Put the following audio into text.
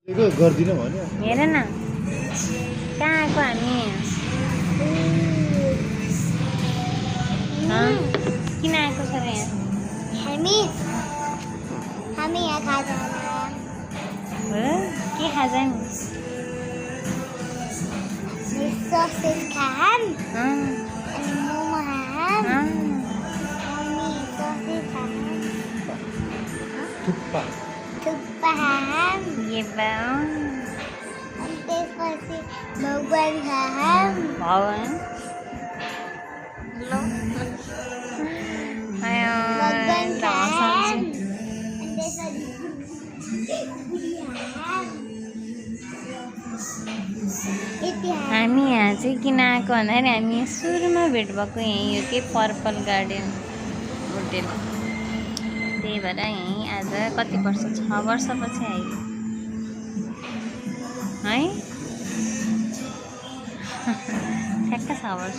गर्दिन भन्यो। हेर न कहाँ आएको हामी किन आएको छ र यहाँ हामी यहाँ खाजा हो के खाजा नि ससेज खाम अँ, अनि मोमो खाम अँ, अनि ससेज खाम थुक्पा थुक्पा खाम ये बा अनि त्यसपछि भगवान खाम भगवान लो आयो भगवान खाम हँसाउँछु। अनि त्यसपछि पुरी खाम यति खाम हामी यहाँ चाहिँ किन आएको भन्दाखेरि हामी सुरुमा भेट भएको यहीँ हो कि पर्पल गार्डन होटेल त्यही भएर यहीँ आज कति वर्ष 6 वर्षपछि आयो है ठ्याक्क 6 वर्ष